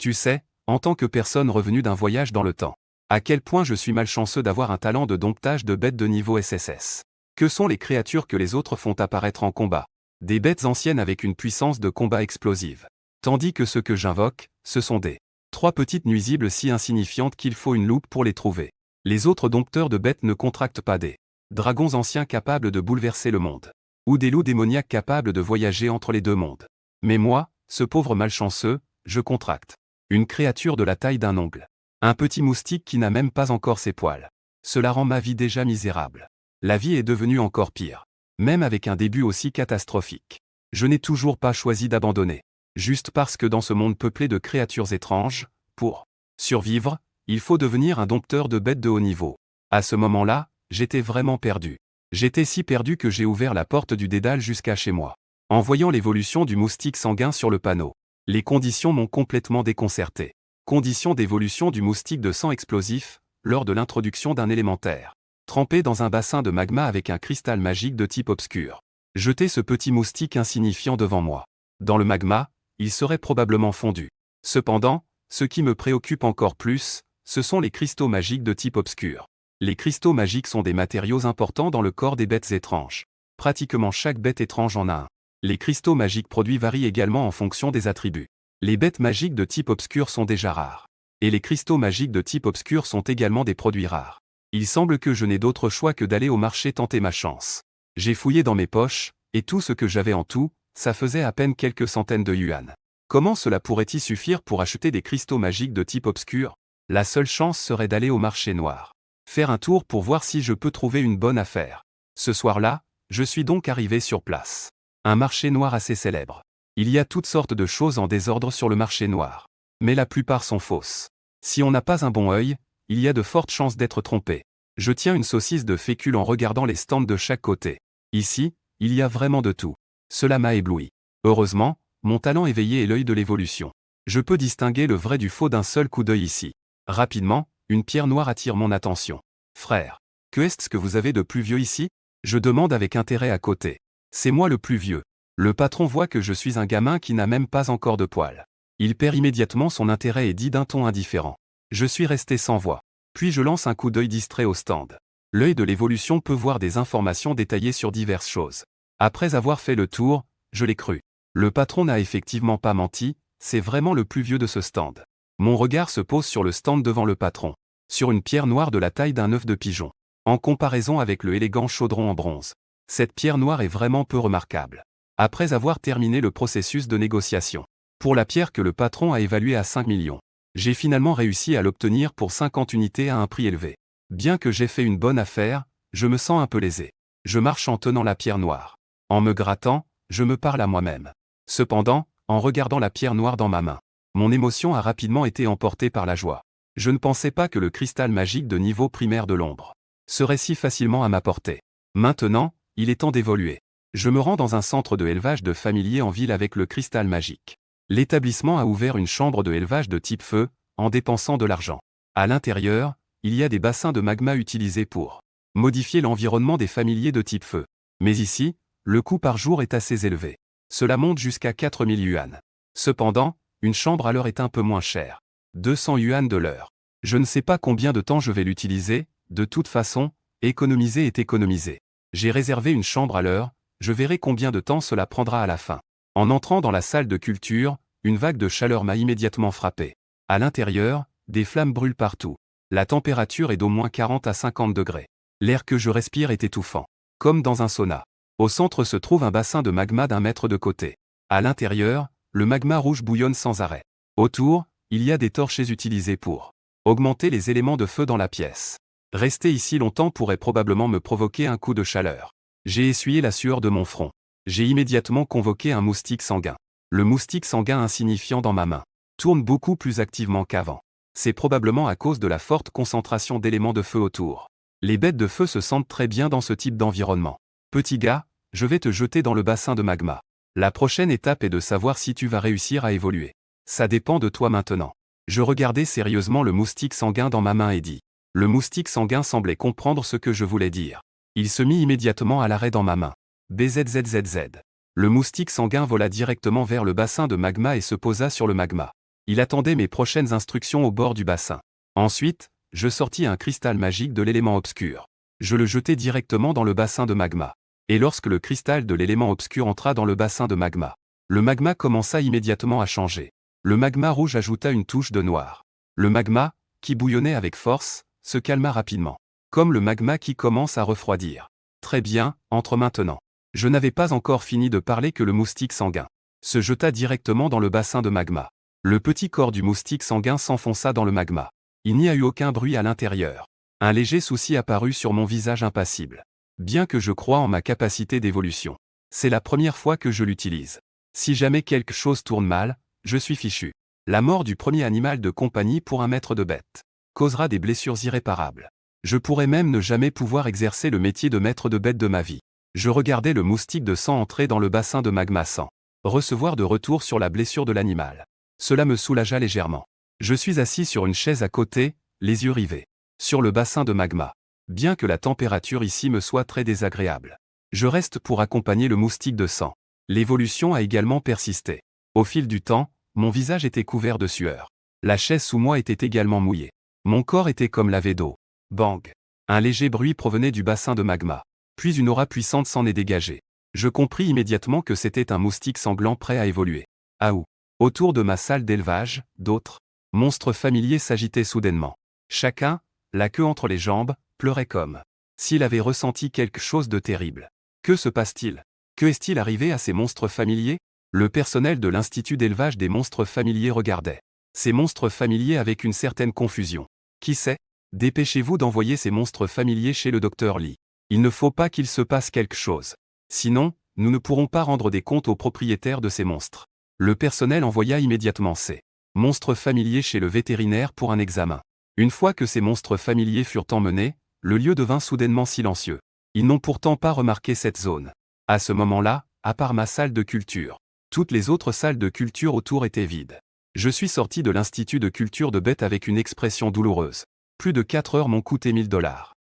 Tu sais, en tant que personne revenue d'un voyage dans le temps, à quel point je suis malchanceux d'avoir un talent de domptage de bêtes de niveau SSS. Que sont les créatures que les autres font apparaître en combat? Des bêtes anciennes avec une puissance de combat explosive. Tandis que ceux que j'invoque, ce sont des trois petites nuisibles si insignifiantes qu'il faut une loupe pour les trouver. Les autres dompteurs de bêtes ne contractent pas des dragons anciens capables de bouleverser le monde, ou des loups démoniaques capables de voyager entre les deux mondes. Mais moi, ce pauvre malchanceux, je contracte une créature de la taille d'un ongle. Un petit moustique qui n'a même pas encore ses poils. Cela rend ma vie déjà misérable. La vie est devenue encore pire. Même avec un début aussi catastrophique. Je n'ai toujours pas choisi d'abandonner. Juste parce que dans ce monde peuplé de créatures étranges, pour survivre, il faut devenir un dompteur de bêtes de haut niveau. À ce moment-là, j'étais vraiment perdu. J'étais si perdu que j'ai ouvert la porte du dédale jusqu'à chez moi. En voyant l'évolution du moustique sanguin sur le panneau, les conditions m'ont complètement déconcerté. Conditions d'évolution du moustique de sang explosif, lors de l'introduction d'un élémentaire. Trempé dans un bassin de magma avec un cristal magique de type obscur. Jetez ce petit moustique insignifiant devant moi. Dans le magma, il serait probablement fondu. Cependant, ce qui me préoccupe encore plus, ce sont les cristaux magiques de type obscur. Les cristaux magiques sont des matériaux importants dans le corps des bêtes étranges. Pratiquement chaque bête étrange en a un. Les cristaux magiques produits varient également en fonction des attributs. Les bêtes magiques de type obscur sont déjà rares. Et les cristaux magiques de type obscur sont également des produits rares. Il semble que je n'ai d'autre choix que d'aller au marché tenter ma chance. J'ai fouillé dans mes poches, et tout ce que j'avais en tout, ça faisait à peine quelques centaines de yuan. Comment cela pourrait-il suffire pour acheter des cristaux magiques de type obscur? La seule chance serait d'aller au marché noir. Faire un tour pour voir si je peux trouver une bonne affaire. Ce soir-là, je suis donc arrivé sur place. Un marché noir assez célèbre. Il y a toutes sortes de choses en désordre sur le marché noir. Mais la plupart sont fausses. Si on n'a pas un bon œil, il y a de fortes chances d'être trompé. Je tiens une saucisse de fécule en regardant les stands de chaque côté. Ici, il y a vraiment de tout. Cela m'a ébloui. Heureusement, mon talent éveillé est l'œil de l'évolution. Je peux distinguer le vrai du faux d'un seul coup d'œil ici. Rapidement, une pierre noire attire mon attention. Frère, que est-ce que vous avez de plus vieux ici? Je demande avec intérêt à côté. C'est moi le plus vieux. Le patron voit que je suis un gamin qui n'a même pas encore de poils. Il perd immédiatement son intérêt et dit d'un ton indifférent. Je suis resté sans voix. Puis je lance un coup d'œil distrait au stand. L'œil de l'évolution peut voir des informations détaillées sur diverses choses. Après avoir fait le tour, je l'ai cru. Le patron n'a effectivement pas menti, c'est vraiment le plus vieux de ce stand. Mon regard se pose sur le stand devant le patron. Sur une pierre noire de la taille d'un œuf de pigeon. En comparaison avec le élégant chaudron en bronze. Cette pierre noire est vraiment peu remarquable. Après avoir terminé le processus de négociation. Pour la pierre que le patron a évaluée à 5 millions. J'ai finalement réussi à l'obtenir pour 50 unités à un prix élevé. Bien que j'ai fait une bonne affaire, je me sens un peu lésé. Je marche en tenant la pierre noire. En me grattant, je me parle à moi-même. Cependant, en regardant la pierre noire dans ma main, mon émotion a rapidement été emportée par la joie. Je ne pensais pas que le cristal magique de niveau primaire de l'ombre serait si facilement à ma portée. Maintenant, il est temps d'évoluer. Je me rends dans un centre de élevage de familiers en ville avec le cristal magique. L'établissement a ouvert une chambre de élevage de type feu, en dépensant de l'argent. À l'intérieur, il y a des bassins de magma utilisés pour modifier l'environnement des familiers de type feu. Mais ici, le coût par jour est assez élevé. Cela monte jusqu'à 4000 yuan. Cependant, une chambre à l'heure est un peu moins chère. 200 yuan de l'heure. Je ne sais pas combien de temps je vais l'utiliser, de toute façon, économiser est économiser. J'ai réservé une chambre à l'heure, je verrai combien de temps cela prendra à la fin. En entrant dans la salle de culture, une vague de chaleur m'a immédiatement frappé. À l'intérieur, des flammes brûlent partout. La température est d'au moins 40 à 50 degrés. L'air que je respire est étouffant. Comme dans un sauna. Au centre se trouve un bassin de magma d'1 mètre de côté. À l'intérieur, le magma rouge bouillonne sans arrêt. Autour, il y a des torches utilisées pour augmenter les éléments de feu dans la pièce. Rester ici longtemps pourrait probablement me provoquer un coup de chaleur. J'ai essuyé la sueur de mon front. J'ai immédiatement convoqué un moustique sanguin. Le moustique sanguin insignifiant dans ma main tourne beaucoup plus activement qu'avant. C'est probablement à cause de la forte concentration d'éléments de feu autour. Les bêtes de feu se sentent très bien dans ce type d'environnement. Petit gars, je vais te jeter dans le bassin de magma. La prochaine étape est de savoir si tu vas réussir à évoluer. Ça dépend de toi maintenant. Je regardais sérieusement le moustique sanguin dans ma main et dis. Le moustique sanguin semblait comprendre ce que je voulais dire. Il se mit immédiatement à l'arrêt dans ma main. BZZZZ. Le moustique sanguin vola directement vers le bassin de magma et se posa sur le magma. Il attendait mes prochaines instructions au bord du bassin. Ensuite, je sortis un cristal magique de l'élément obscur. Je le jetai directement dans le bassin de magma. Et lorsque le cristal de l'élément obscur entra dans le bassin de magma, le magma commença immédiatement à changer. Le magma rouge ajouta une touche de noir. Le magma, qui bouillonnait avec force, se calma rapidement. Comme le magma qui commence à refroidir. Très bien, entre maintenant. Je n'avais pas encore fini de parler que le moustique sanguin se jeta directement dans le bassin de magma. Le petit corps du moustique sanguin s'enfonça dans le magma. Il n'y a eu aucun bruit à l'intérieur. Un léger souci apparut sur mon visage impassible. Bien que je croie en ma capacité d'évolution. C'est la première fois que je l'utilise. Si jamais quelque chose tourne mal, je suis fichu. La mort du premier animal de compagnie pour un maître de bête causera des blessures irréparables. Je pourrais même ne jamais pouvoir exercer le métier de maître de bête de ma vie. Je regardais le moustique de sang entrer dans le bassin de magma sans recevoir de retour sur la blessure de l'animal. Cela me soulagea légèrement. Je suis assis sur une chaise à côté, les yeux rivés sur le bassin de magma. Bien que la température ici me soit très désagréable, je reste pour accompagner le moustique de sang. L'évolution a également persisté. Au fil du temps, mon visage était couvert de sueur. La chaise sous moi était également mouillée. Mon corps était comme lavé d'eau. Bang! Un léger bruit provenait du bassin de magma. Puis une aura puissante s'en est dégagée. Je compris immédiatement que c'était un moustique sanglant prêt à évoluer. Aou! Autour de ma salle d'élevage, d'autres monstres familiers s'agitaient soudainement. Chacun, la queue entre les jambes, pleurait comme s'il avait ressenti quelque chose de terrible. Que se passe-t-il? Que est-il arrivé à ces monstres familiers? Le personnel de l'Institut d'élevage des monstres familiers regardait ces monstres familiers avec une certaine confusion. Qui sait? Dépêchez-vous d'envoyer ces monstres familiers chez le docteur Lee. Il ne faut pas qu'il se passe quelque chose. Sinon, nous ne pourrons pas rendre des comptes aux propriétaires de ces monstres. Le personnel envoya immédiatement ces monstres familiers chez le vétérinaire pour un examen. Une fois que ces monstres familiers furent emmenés, le lieu devint soudainement silencieux. Ils n'ont pourtant pas remarqué cette zone. À ce moment-là, à part ma salle de culture, toutes les autres salles de culture autour étaient vides. Je suis sorti de l'Institut de culture de bêtes avec une expression douloureuse. Plus de 4 heures m'ont coûté $1000.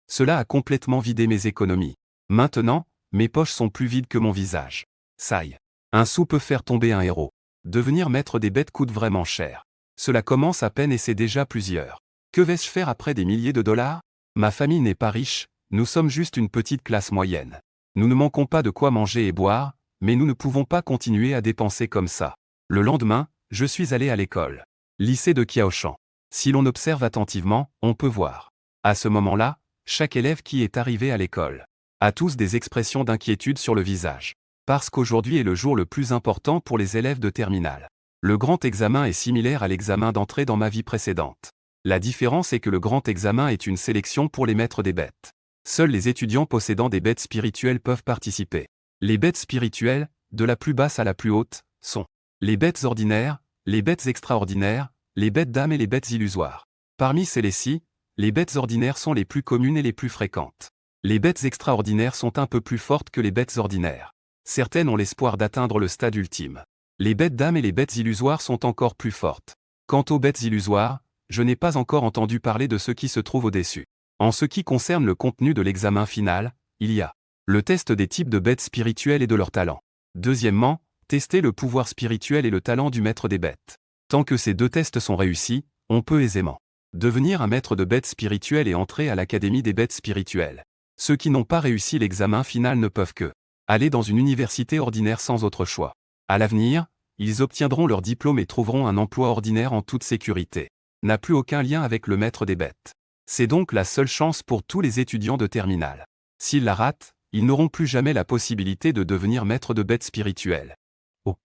Cela a complètement vidé mes économies. Maintenant, mes poches sont plus vides que mon visage. Saï. Un sou peut faire tomber un héros. Devenir maître des bêtes coûte vraiment cher. Cela commence à peine et c'est déjà plusieurs. Que vais-je faire après des milliers de dollars? Ma famille n'est pas riche, nous sommes juste une petite classe moyenne. Nous ne manquons pas de quoi manger et boire, mais nous ne pouvons pas continuer à dépenser comme ça. Le lendemain, je suis allé à l'école. Lycée de Kiaoshan. Si l'on observe attentivement, on peut voir. À ce moment-là, chaque élève qui est arrivé à l'école a tous des expressions d'inquiétude sur le visage. Parce qu'aujourd'hui est le jour le plus important pour les élèves de terminale. Le grand examen est similaire à l'examen d'entrée dans ma vie précédente. La différence est que le grand examen est une sélection pour les maîtres des bêtes. Seuls les étudiants possédant des bêtes spirituelles peuvent participer. Les bêtes spirituelles, de la plus basse à la plus haute, sont les bêtes ordinaires, les bêtes extraordinaires, les bêtes d'âme et les bêtes illusoires. Parmi celles-ci, les bêtes ordinaires sont les plus communes et les plus fréquentes. Les bêtes extraordinaires sont un peu plus fortes que les bêtes ordinaires. Certaines ont l'espoir d'atteindre le stade ultime. Les bêtes d'âme et les bêtes illusoires sont encore plus fortes. Quant aux bêtes illusoires, je n'ai pas encore entendu parler de ceux qui se trouvent au-dessus. En ce qui concerne le contenu de l'examen final, il y a le test des types de bêtes spirituelles et de leurs talents. Deuxièmement, tester le pouvoir spirituel et le talent du maître des bêtes. Tant que ces deux tests sont réussis, on peut aisément devenir un maître de bêtes spirituelles et entrer à l'Académie des bêtes spirituelles. Ceux qui n'ont pas réussi l'examen final ne peuvent que aller dans une université ordinaire sans autre choix. À l'avenir, ils obtiendront leur diplôme et trouveront un emploi ordinaire en toute sécurité. N'a plus aucun lien avec le maître des bêtes. C'est donc la seule chance pour tous les étudiants de terminale. S'ils la ratent, ils n'auront plus jamais la possibilité de devenir maître de bêtes spirituelles. Oh!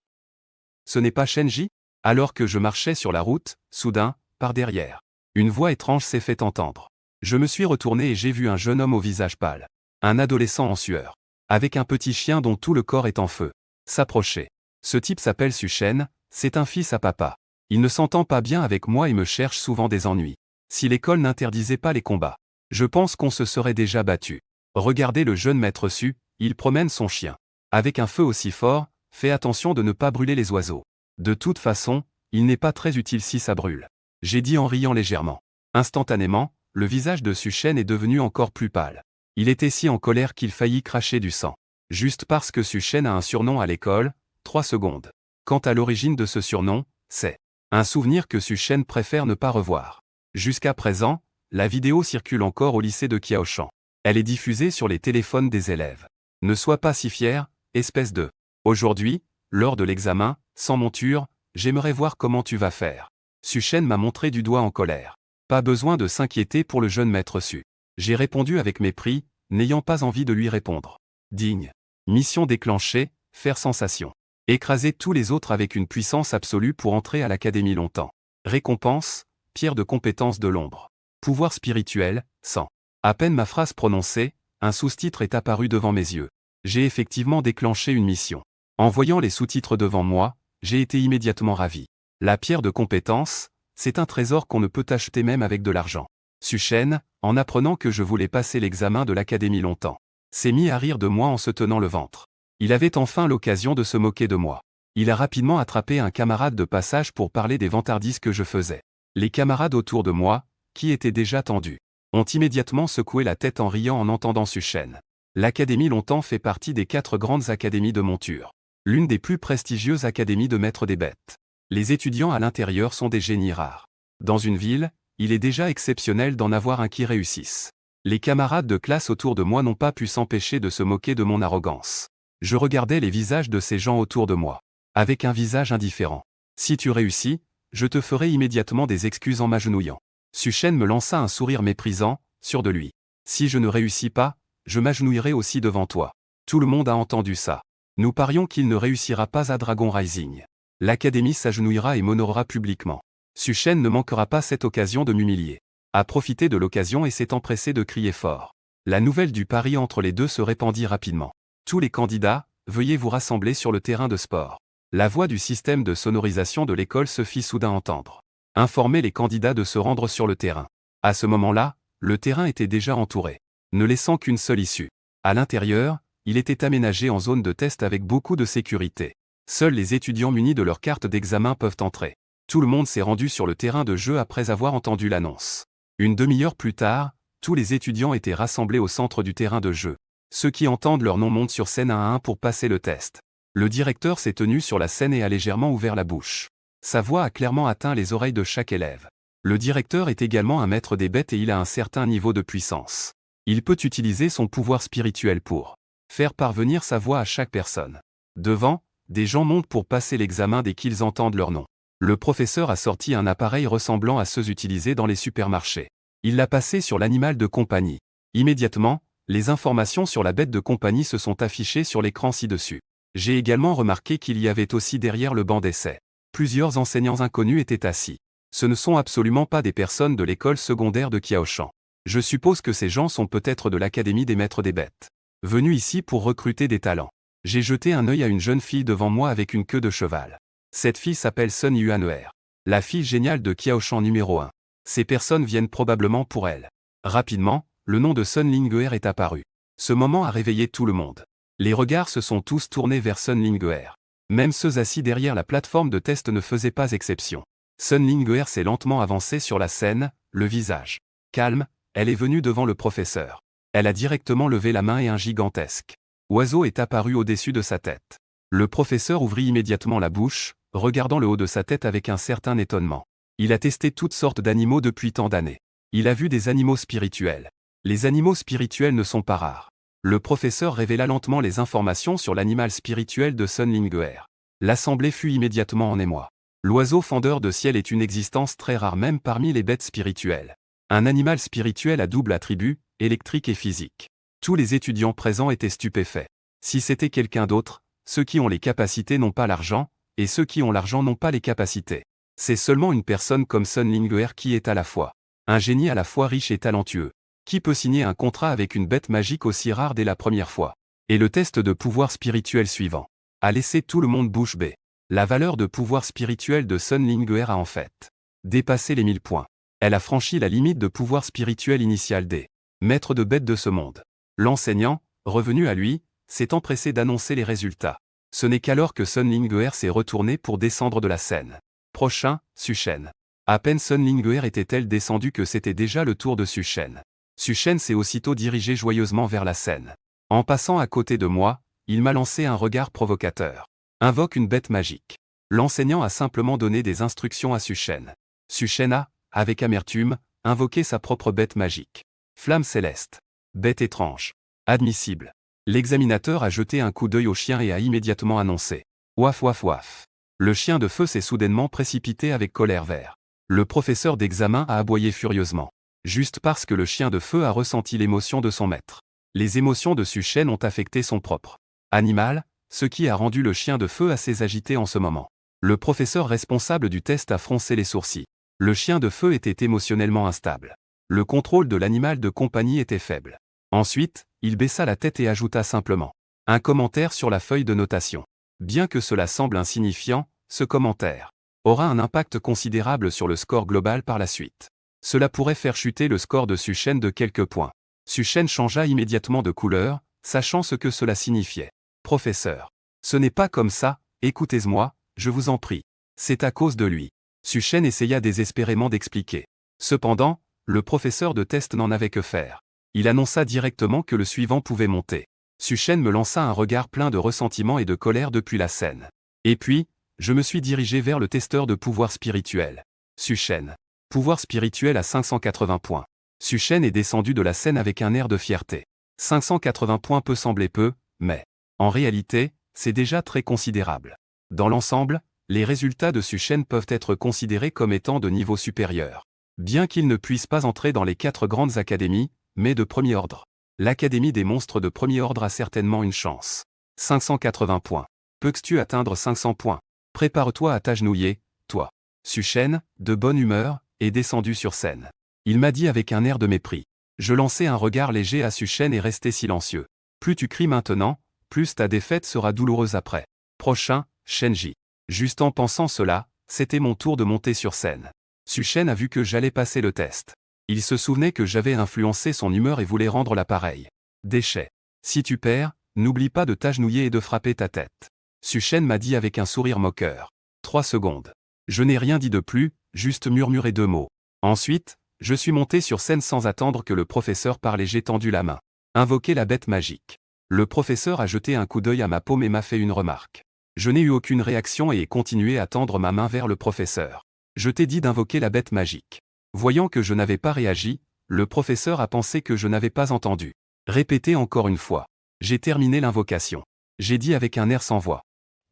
Ce n'est pas Shenji? Alors que je marchais sur la route, soudain, par derrière, une voix étrange s'est fait entendre. Je me suis retourné et j'ai vu un jeune homme au visage pâle, un adolescent en sueur, avec un petit chien dont tout le corps est en feu, s'approcher. Ce type s'appelle Sushen, c'est un fils à papa. Il ne s'entend pas bien avec moi et me cherche souvent des ennuis. Si l'école n'interdisait pas les combats, je pense qu'on se serait déjà battu. Regardez le jeune maître Su, il promène son chien. Avec un feu aussi fort, fais attention de ne pas brûler les oiseaux. De toute façon, il n'est pas très utile si ça brûle. J'ai dit en riant légèrement. Instantanément, le visage de Sushen est devenu encore plus pâle. Il était si en colère qu'il faillit cracher du sang. Juste parce que Sushen a un surnom à l'école, 3 secondes. Quant à l'origine de ce surnom, c'est Un souvenir que Su-Shen préfère ne pas revoir. Jusqu'à présent, la vidéo circule encore au lycée de Qiaoshan. Elle est diffusée sur les téléphones des élèves. Ne sois pas si fier, espèce de... Aujourd'hui, lors de l'examen, sans monture, j'aimerais voir comment tu vas faire. Su-Shen m'a montré du doigt en colère. Pas besoin de s'inquiéter pour le jeune maître Su. J'ai répondu avec mépris, n'ayant pas envie de lui répondre. Digne. Mission déclenchée, faire sensation. Écraser tous les autres avec une puissance absolue pour entrer à l'académie longtemps. Récompense, pierre de compétence de l'ombre. Pouvoir spirituel, 100. À peine ma phrase prononcée, un sous-titre est apparu devant mes yeux. J'ai effectivement déclenché une mission. En voyant les sous-titres devant moi, j'ai été immédiatement ravi. La pierre de compétence, c'est un trésor qu'on ne peut acheter même avec de l'argent. Su-Shen, en apprenant que je voulais passer l'examen de l'académie longtemps, s'est mis à rire de moi en se tenant le ventre. Il avait enfin l'occasion de se moquer de moi. Il a rapidement attrapé un camarade de passage pour parler des vantardises que je faisais. Les camarades autour de moi, qui étaient déjà tendus, ont immédiatement secoué la tête en riant en entendant Su-Shen. L'académie longtemps fait partie des 4 grandes académies de monture. L'une des plus prestigieuses académies de maître des bêtes. Les étudiants à l'intérieur sont des génies rares. Dans une ville, il est déjà exceptionnel d'en avoir un qui réussisse. Les camarades de classe autour de moi n'ont pas pu s'empêcher de se moquer de mon arrogance. Je regardais les visages de ces gens autour de moi, avec un visage indifférent. Si tu réussis, je te ferai immédiatement des excuses en m'agenouillant. Su-Shen me lança un sourire méprisant, sûr de lui. Si je ne réussis pas, je m'agenouillerai aussi devant toi. Tout le monde a entendu ça. Nous parions qu'il ne réussira pas à Dragon Rising. L'académie s'agenouillera et m'honorera publiquement. Su-Shen ne manquera pas cette occasion de m'humilier. A profité de l'occasion et s'est empressé de crier fort. La nouvelle du pari entre les deux se répandit rapidement. Tous les candidats, veuillez vous rassembler sur le terrain de sport. La voix du système de sonorisation de l'école se fit soudain entendre. Informer les candidats de se rendre sur le terrain. À ce moment-là, le terrain était déjà entouré, ne laissant qu'une seule issue. À l'intérieur, il était aménagé en zone de test avec beaucoup de sécurité. Seuls les étudiants munis de leur carte d'examen peuvent entrer. Tout le monde s'est rendu sur le terrain de jeu après avoir entendu l'annonce. Une demi-heure plus tard, tous les étudiants étaient rassemblés au centre du terrain de jeu. Ceux qui entendent leur nom montent sur scène un à un pour passer le test. Le directeur s'est tenu sur la scène et a légèrement ouvert la bouche. Sa voix a clairement atteint les oreilles de chaque élève. Le directeur est également un maître des bêtes et il a un certain niveau de puissance. Il peut utiliser son pouvoir spirituel pour faire parvenir sa voix à chaque personne. Devant, des gens montent pour passer l'examen dès qu'ils entendent leur nom. Le professeur a sorti un appareil ressemblant à ceux utilisés dans les supermarchés. Il l'a passé sur l'animal de compagnie. Immédiatement, les informations sur la bête de compagnie se sont affichées sur l'écran ci-dessus. J'ai également remarqué qu'il y avait aussi derrière le banc d'essai. Plusieurs enseignants inconnus étaient assis. Ce ne sont absolument pas des personnes de l'école secondaire de Qiaoshan. Je suppose que ces gens sont peut-être de l'académie des maîtres des bêtes. Venus ici pour recruter des talents. J'ai jeté un œil à une jeune fille devant moi avec une queue de cheval. Cette fille s'appelle Sun Yuan'er. La fille géniale de Qiaoshan numéro 1. Ces personnes viennent probablement pour elle. Rapidement, le nom de Sun Ling'er est apparu. Ce moment a réveillé tout le monde. Les regards se sont tous tournés vers Sun Ling'er. Même ceux assis derrière la plateforme de test ne faisaient pas exception. Sun Ling'er s'est lentement avancée sur la scène, le visage calme, elle est venue devant le professeur. Elle a directement levé la main et un gigantesque oiseau est apparu au-dessus de sa tête. Le professeur ouvrit immédiatement la bouche, regardant le haut de sa tête avec un certain étonnement. Il a testé toutes sortes d'animaux depuis tant d'années. Il a vu des animaux spirituels. Les animaux spirituels ne sont pas rares. Le professeur révéla lentement les informations sur l'animal spirituel de Sun Ling'er. L'assemblée fut immédiatement en émoi. L'oiseau fendeur de ciel est une existence très rare même parmi les bêtes spirituelles. Un animal spirituel à double attribut, électrique et physique. Tous les étudiants présents étaient stupéfaits. Si c'était quelqu'un d'autre, ceux qui ont les capacités n'ont pas l'argent, et ceux qui ont l'argent n'ont pas les capacités. C'est seulement une personne comme Sun Ling'er qui est à la fois un génie à la fois riche et talentueux. Qui peut signer un contrat avec une bête magique aussi rare dès la première fois? Et le test de pouvoir spirituel suivant a laissé tout le monde bouche bée. La valeur de pouvoir spirituel de Sun Ling'er a en fait dépassé les 1000 points. Elle a franchi la limite de pouvoir spirituel initial des maîtres de bêtes de ce monde. L'enseignant, revenu à lui, s'est empressé d'annoncer les résultats. Ce n'est qu'alors que Sun Ling'er s'est retourné pour descendre de la scène. Prochain, Su-Shen. À peine Sun Ling'er était-elle descendue que c'était déjà le tour de Su-Shen. Su-Shen s'est aussitôt dirigé joyeusement vers la scène. En passant à côté de moi, il m'a lancé un regard provocateur. Invoque une bête magique. L'enseignant a simplement donné des instructions à Suchen. Suchen a, avec amertume, invoqué sa propre bête magique. Flamme céleste. Bête étrange. Admissible. L'examinateur a jeté un coup d'œil au chien et a immédiatement annoncé. Ouaf ouaf ouaf. Le chien de feu s'est soudainement précipité avec colère vers. Le professeur d'examen a aboyé furieusement. Juste parce que le chien de feu a ressenti l'émotion de son maître. Les émotions de Suchen ont affecté son propre animal, ce qui a rendu le chien de feu assez agité en ce moment. Le professeur responsable du test a froncé les sourcils. Le chien de feu était émotionnellement instable. Le contrôle de l'animal de compagnie était faible. Ensuite, il baissa la tête et ajouta simplement un commentaire sur la feuille de notation. Bien que cela semble insignifiant, ce commentaire aura un impact considérable sur le score global par la suite. Cela pourrait faire chuter le score de Suchen de quelques points. Suchen changea immédiatement de couleur, sachant ce que cela signifiait. Professeur. Ce n'est pas comme ça, écoutez-moi, je vous en prie. C'est à cause de lui. Suchen essaya désespérément d'expliquer. Cependant, le professeur de test n'en avait que faire. Il annonça directement que le suivant pouvait monter. Suchen me lança un regard plein de ressentiment et de colère depuis la scène. Et puis, je me suis dirigé vers le testeur de pouvoir spirituel. Suchen. Pouvoir spirituel à 580 points. Suchen est descendu de la scène avec un air de fierté. 580 points peut sembler peu, mais, en réalité, c'est déjà très considérable. Dans l'ensemble, les résultats de Suchen peuvent être considérés comme étant de niveau supérieur. Bien qu'il ne puisse pas entrer dans les 4 grandes académies, mais de premier ordre. L'Académie des monstres de premier ordre a certainement une chance. 580 points. Peux-tu atteindre 500 points? Prépare-toi à t'agenouiller, toi. Suchen, de bonne humeur, est descendu sur scène. Il m'a dit avec un air de mépris. Je lançai un regard léger à Suchen et restai silencieux. Plus tu cries maintenant, plus ta défaite sera douloureuse après. Prochain, Shenji. Juste en pensant cela, c'était mon tour de monter sur scène. Suchen a vu que j'allais passer le test. Il se souvenait que j'avais influencé son humeur et voulait rendre l'appareil. Déchet. Si tu perds, n'oublie pas de t'agenouiller et de frapper ta tête. Suchen m'a dit avec un sourire moqueur. 3 secondes. Je n'ai rien dit de plus, juste murmuré 2 mots. Ensuite, je suis monté sur scène sans attendre que le professeur parle et j'ai tendu la main. Invoquer la bête magique. Le professeur a jeté un coup d'œil à ma paume et m'a fait une remarque. Je n'ai eu aucune réaction et ai continué à tendre ma main vers le professeur. Je t'ai dit d'invoquer la bête magique. Voyant que je n'avais pas réagi, le professeur a pensé que je n'avais pas entendu. Répétez encore une fois. J'ai terminé l'invocation. J'ai dit avec un air sans voix.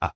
Ah.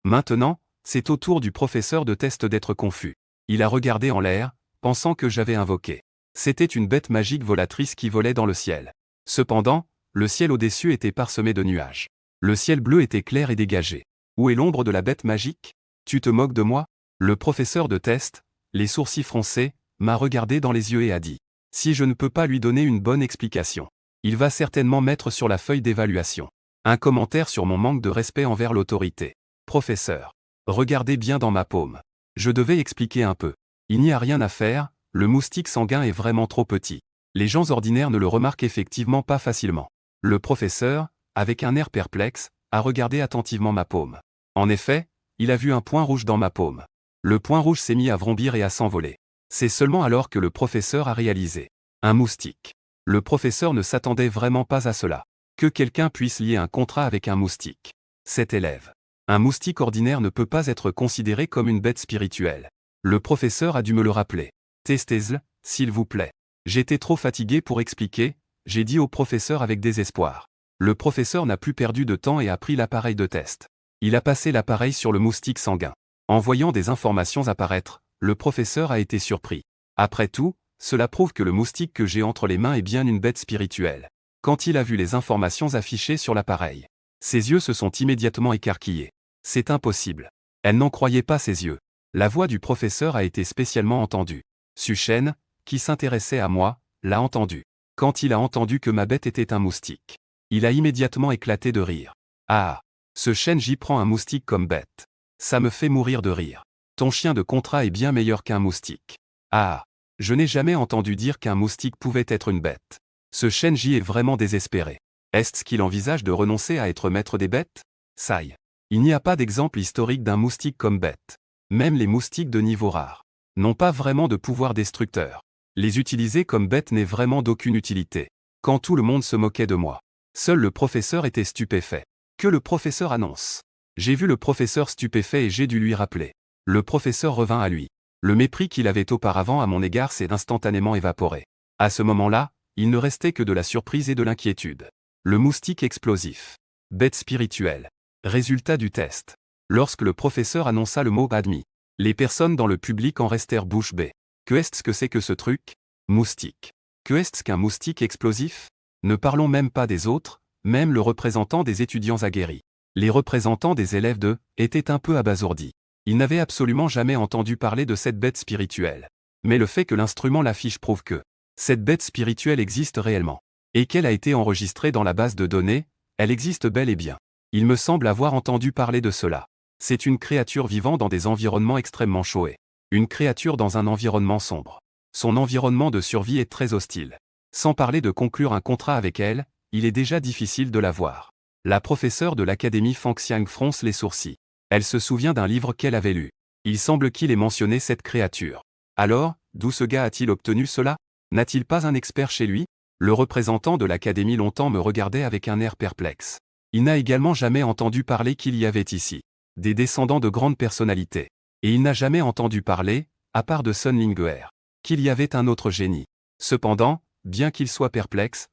Maintenant, c'est au tour du professeur de test d'être confus. Il a regardé en l'air, pensant que j'avais invoqué. C'était une bête magique volatrice qui volait dans le ciel. Cependant, le ciel au-dessus était parsemé de nuages. Le ciel bleu était clair et dégagé. Où est l'ombre de la bête magique? Tu te moques de moi? Le professeur de test, les sourcils froncés, m'a regardé dans les yeux et a dit. Si je ne peux pas lui donner une bonne explication, il va certainement mettre sur la feuille d'évaluation un commentaire sur mon manque de respect envers l'autorité. Professeur. Regardez bien dans ma paume. Je devais expliquer un peu. Il n'y a rien à faire, le moustique sanguin est vraiment trop petit. Les gens ordinaires ne le remarquent effectivement pas facilement. Le professeur, avec un air perplexe, a regardé attentivement ma paume. En effet, il a vu un point rouge dans ma paume. Le point rouge s'est mis à vrombir et à s'envoler. C'est seulement alors que le professeur a réalisé. Un moustique. Le professeur ne s'attendait vraiment pas à cela. Que quelqu'un puisse lier un contrat avec un moustique. Cet élève. Un moustique ordinaire ne peut pas être considéré comme une bête spirituelle. Le professeur a dû me le rappeler. Testez-le, s'il vous plaît. J'étais trop fatigué pour expliquer, j'ai dit au professeur avec désespoir. Le professeur n'a plus perdu de temps et a pris l'appareil de test. Il a passé l'appareil sur le moustique sanguin. En voyant des informations apparaître, le professeur a été surpris. Après tout, cela prouve que le moustique que j'ai entre les mains est bien une bête spirituelle. Quand il a vu les informations affichées sur l'appareil, ses yeux se sont immédiatement écarquillés. C'est impossible. Elle n'en croyait pas ses yeux. La voix du professeur a été spécialement entendue. Suchen, qui s'intéressait à moi, l'a entendu. Quand il a entendu que ma bête était un moustique, il a immédiatement éclaté de rire. Ah, ce Shenji prend un moustique comme bête. Ça me fait mourir de rire. Ton chien de contrat est bien meilleur qu'un moustique. Ah, je n'ai jamais entendu dire qu'un moustique pouvait être une bête. Ce Shenji est vraiment désespéré. Est-ce qu'il envisage de renoncer à être maître des bêtes? Sai. Il n'y a pas d'exemple historique d'un moustique comme bête. Même les moustiques de niveau rare n'ont pas vraiment de pouvoir destructeur. Les utiliser comme bête n'est vraiment d'aucune utilité. Quand tout le monde se moquait de moi, seul le professeur était stupéfait. Que le professeur annonce. J'ai vu le professeur stupéfait et j'ai dû lui rappeler. Le professeur revint à lui. Le mépris qu'il avait auparavant à mon égard s'est instantanément évaporé. À ce moment-là, il ne restait que de la surprise et de l'inquiétude. Le moustique explosif. Bête spirituelle. Résultat du test. Lorsque le professeur annonça le mot admis, les personnes dans le public en restèrent bouche bée. Que est-ce que c'est que ce truc? Moustique. Que est-ce qu'un moustique explosif? Ne parlons même pas des autres, même le représentant des étudiants aguerris. Les représentants des élèves étaient un peu abasourdis. Ils n'avaient absolument jamais entendu parler de cette bête spirituelle. Mais le fait que l'instrument l'affiche prouve que cette bête spirituelle existe réellement. Et qu'elle a été enregistrée dans la base de données, elle existe bel et bien. Il me semble avoir entendu parler de cela. C'est une créature vivant dans des environnements extrêmement chauds. Une créature dans un environnement sombre. Son environnement de survie est très hostile. Sans parler de conclure un contrat avec elle, il est déjà difficile de la voir. La professeure de l'académie Fang Xiang fronce les sourcils. Elle se souvient d'un livre qu'elle avait lu. Il semble qu'il ait mentionné cette créature. Alors, d'où ce gars a-t-il obtenu cela? N'a-t-il pas un expert chez lui? Le représentant de l'académie longtemps me regardait avec un air perplexe. Il n'a également jamais entendu parler qu'il y avait ici des descendants de grandes personnalités. Et il n'a jamais entendu parler, à part de Sun Lingguer, qu'il y avait un autre génie. Cependant, bien qu'il soit perplexe,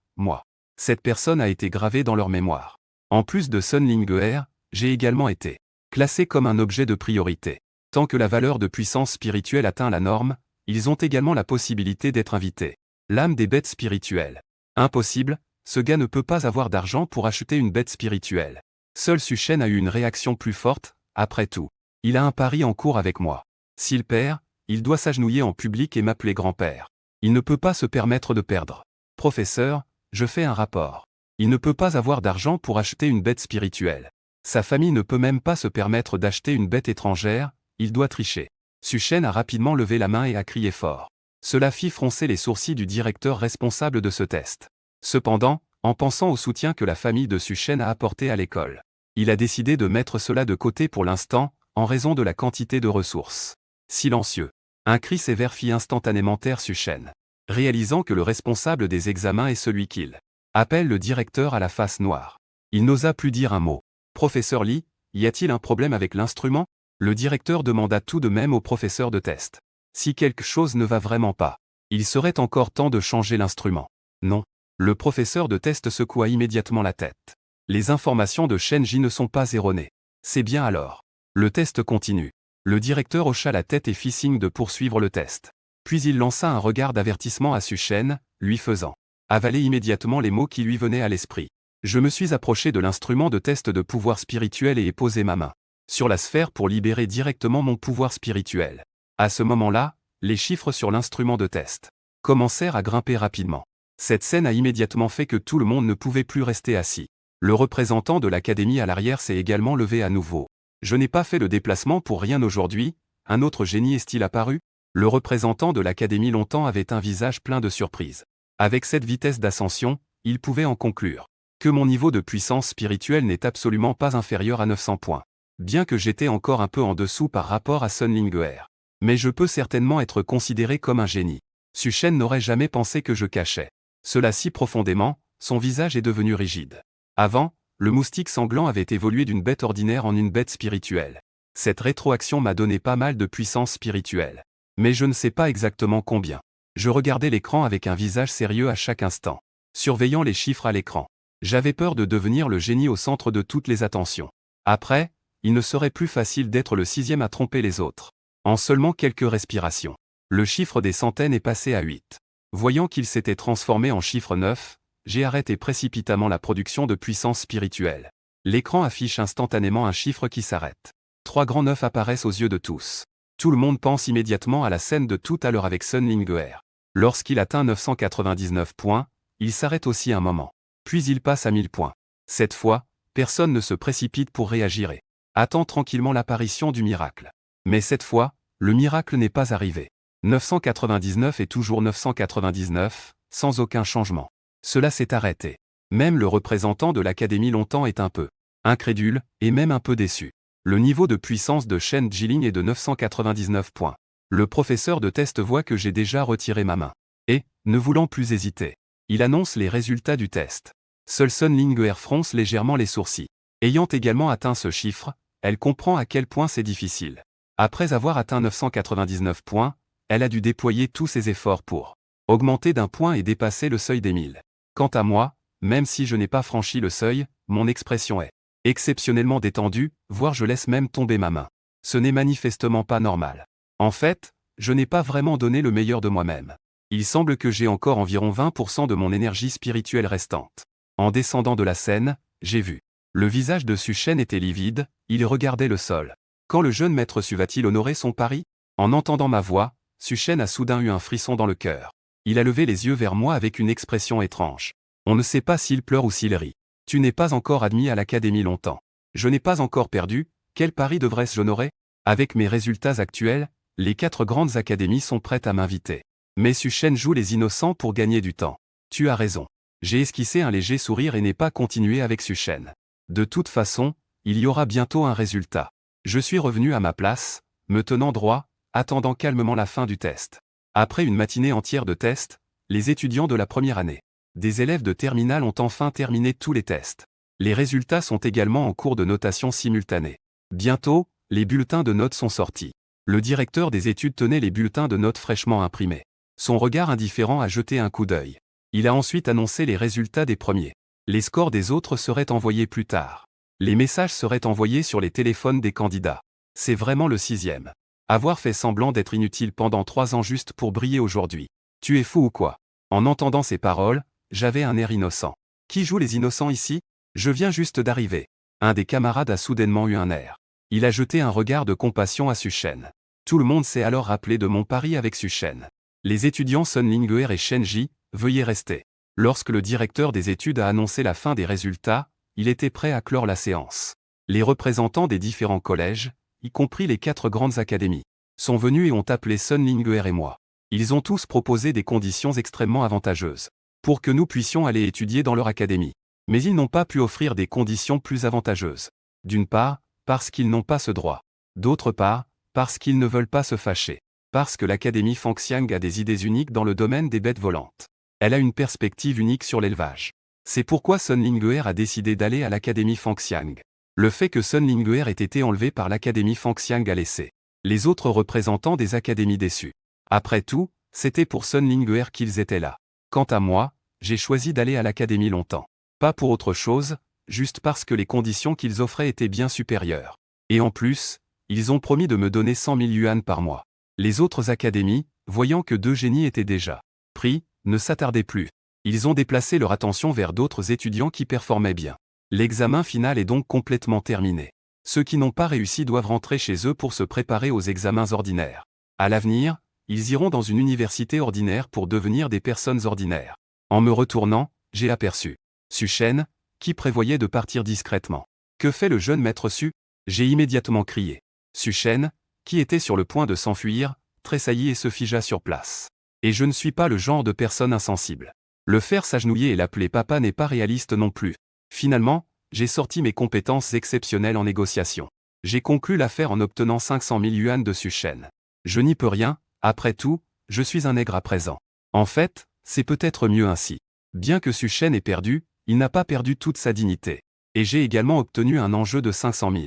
cette personne a été gravée dans leur mémoire. En plus de Sun Lingguer, j'ai également été classé comme un objet de priorité. Tant que la valeur de puissance spirituelle atteint la norme, ils ont également la possibilité d'être invités. L'âme des bêtes spirituelles. Impossible, ce gars ne peut pas avoir d'argent pour acheter une bête spirituelle. Seul Su Shen a eu une réaction plus forte, après tout. Il a un pari en cours avec moi. S'il perd, il doit s'agenouiller en public et m'appeler grand-père. Il ne peut pas se permettre de perdre. Professeur, je fais un rapport. Il ne peut pas avoir d'argent pour acheter une bête spirituelle. Sa famille ne peut même pas se permettre d'acheter une bête étrangère, il doit tricher. Su Shen a rapidement levé la main et a crié fort. Cela fit froncer les sourcils du directeur responsable de ce test. Cependant, en pensant au soutien que la famille de Su Shen a apporté à l'école, il a décidé de mettre cela de côté pour l'instant, en raison de la quantité de ressources. Silencieux. Un cri sévère fit instantanément taire Su Shen. Réalisant que le responsable des examens est celui qu'il appelle le directeur à la face noire. Il n'osa plus dire un mot. Professeur Li, y a-t-il un problème avec l'instrument? Le directeur demanda tout de même au professeur de test. Si quelque chose ne va vraiment pas, il serait encore temps de changer l'instrument. Non. Le professeur de test secoua immédiatement la tête. Les informations de Shenji ne sont pas erronées. C'est bien alors. Le test continue. Le directeur hocha la tête et fit signe de poursuivre le test. Puis il lança un regard d'avertissement à Su Shen, lui faisant avaler immédiatement les mots qui lui venaient à l'esprit. Je me suis approché de l'instrument de test de pouvoir spirituel et ai posé ma main sur la sphère pour libérer directement mon pouvoir spirituel. À ce moment-là, les chiffres sur l'instrument de test commencèrent à grimper rapidement. Cette scène a immédiatement fait que tout le monde ne pouvait plus rester assis. Le représentant de l'académie à l'arrière s'est également levé à nouveau. Je n'ai pas fait le déplacement pour rien aujourd'hui, un autre génie est-il apparu? Le représentant de l'académie longtemps avait un visage plein de surprise. Avec cette vitesse d'ascension, il pouvait en conclure que mon niveau de puissance spirituelle n'est absolument pas inférieur à 900 points. Bien que j'étais encore un peu en dessous par rapport à Sun Lingguer. Mais je peux certainement être considéré comme un génie. Su Shen n'aurait jamais pensé que je cachais cela si profondément, son visage est devenu rigide. Avant, le moustique sanglant avait évolué d'une bête ordinaire en une bête spirituelle. Cette rétroaction m'a donné pas mal de puissance spirituelle. Mais je ne sais pas exactement combien. Je regardais l'écran avec un visage sérieux à chaque instant, surveillant les chiffres à l'écran. J'avais peur de devenir le génie au centre de toutes les attentions. Après, il ne serait plus facile d'être le 6e à tromper les autres. En seulement quelques respirations, le chiffre des centaines est passé à 8. Voyant qu'il s'était transformé en chiffre 9, j'ai arrêté précipitamment la production de puissance spirituelle. L'écran affiche instantanément un chiffre qui s'arrête. 3 grands 9 apparaissent aux yeux de tous. Tout le monde pense immédiatement à la scène de tout à l'heure avec Sun Lingguer. Lorsqu'il atteint 999 points, il s'arrête aussi un moment. Puis il passe à 1000 points. Cette fois, personne ne se précipite pour réagir et attend tranquillement l'apparition du miracle. Mais cette fois, le miracle n'est pas arrivé. 999 est toujours 999, sans aucun changement. Cela s'est arrêté. Même le représentant de l'académie longtemps est un peu incrédule, et même un peu déçu. Le niveau de puissance de Shen Jiling est de 999 points. Le professeur de test voit que j'ai déjà retiré ma main. Et, ne voulant plus hésiter, il annonce les résultats du test. Seul Sun Lingguer fronce légèrement les sourcils. Ayant également atteint ce chiffre, Elle comprend à quel point c'est difficile. Après avoir atteint 999 points, elle a dû déployer tous ses efforts pour augmenter d'un point et dépasser le seuil des 1000. Quant à moi, même si je n'ai pas franchi le seuil, mon expression est exceptionnellement détendue, voire je laisse même tomber ma main. Ce n'est manifestement pas normal. En fait, je n'ai pas vraiment donné le meilleur de moi-même. Il semble que j'ai encore environ 20% de mon énergie spirituelle restante. En descendant de la scène, j'ai vu. Le visage de Su-Shen était livide, il regardait le sol. Quand le jeune maître Su va-t-il honorer son pari? En entendant ma voix, Su-Shen a soudain eu un frisson dans le cœur. Il a levé les yeux vers moi avec une expression étrange. On ne sait pas s'il pleure ou s'il rit. Tu n'es pas encore admis à l'académie longtemps. Je n'ai pas encore perdu, quel pari devrais-je honorer? Avec mes résultats actuels, les 4 grandes académies sont prêtes à m'inviter. Mais Su-Shen joue les innocents pour gagner du temps. Tu as raison. J'ai esquissé un léger sourire et n'ai pas continué avec Su-Shen. De toute façon, il y aura bientôt un résultat. Je suis revenu à ma place, me tenant droit, attendant calmement la fin du test. Après une matinée entière de tests, les étudiants de la première année des élèves de terminale ont enfin terminé tous les tests. Les résultats sont également en cours de notation simultanée. Bientôt, les bulletins de notes sont sortis. Le directeur des études tenait les bulletins de notes fraîchement imprimés. Son regard indifférent a jeté un coup d'œil. Il a ensuite annoncé les résultats des premiers. Les scores des autres seraient envoyés plus tard. Les messages seraient envoyés sur les téléphones des candidats. C'est vraiment le 6e. Avoir fait semblant d'être inutile pendant 3 ans juste pour briller aujourd'hui. Tu es fou ou quoi? En entendant ces paroles, j'avais un air innocent. Qui joue les innocents ici? Je viens juste d'arriver. Un des camarades a soudainement eu un air. Il a jeté un regard de compassion à Su-Shen. Tout le monde s'est alors rappelé de mon pari avec Su-Shen. Les étudiants Sun Ling'er et Shen Ji, veuillez rester. Lorsque le directeur des études a annoncé la fin des résultats, il était prêt à clore la séance. Les représentants des différents collèges, y compris les 4 grandes académies, sont venus et ont appelé Sun Ling'er et moi. Ils ont tous proposé des conditions extrêmement avantageuses pour que nous puissions aller étudier dans leur académie. Mais ils n'ont pas pu offrir des conditions plus avantageuses. D'une part, parce qu'ils n'ont pas ce droit. D'autre part, parce qu'ils ne veulent pas se fâcher. Parce que l'Académie Fengxiang a des idées uniques dans le domaine des bêtes volantes. Elle a une perspective unique sur l'élevage. C'est pourquoi Sun Ling'er a décidé d'aller à l'Académie Fengxiang. Le fait que Sun Ling'er ait été enlevé par l'Académie Fengxiang a laissé les autres représentants des académies déçus. Après tout, c'était pour Sun Ling'er qu'ils étaient là. Quant à moi, j'ai choisi d'aller à l'académie longtemps. Pas pour autre chose, juste parce que les conditions qu'ils offraient étaient bien supérieures. Et en plus, ils ont promis de me donner 100 000 yuan par mois. Les autres académies, voyant que 2 génies étaient déjà pris, ne s'attardaient plus. Ils ont déplacé leur attention vers d'autres étudiants qui performaient bien. L'examen final est donc complètement terminé. Ceux qui n'ont pas réussi doivent rentrer chez eux pour se préparer aux examens ordinaires. À l'avenir, ils iront dans une université ordinaire pour devenir des personnes ordinaires. En me retournant, j'ai aperçu Su-Shen, qui prévoyait de partir discrètement. Que fait le jeune maître Su? J'ai immédiatement crié. Su-Shen, qui était sur le point de s'enfuir, tressaillit et se figea sur place. Et je ne suis pas le genre de personne insensible. Le faire s'agenouiller et l'appeler papa n'est pas réaliste non plus. Finalement, j'ai sorti mes compétences exceptionnelles en négociation. J'ai conclu l'affaire en obtenant 500 000 yuan de Su-Shen. Je n'y peux rien, après tout, je suis un nègre à présent. En fait, c'est peut-être mieux ainsi. Bien que Su-Shen ait perdu, il n'a pas perdu toute sa dignité. Et j'ai également obtenu un enjeu de 500 000.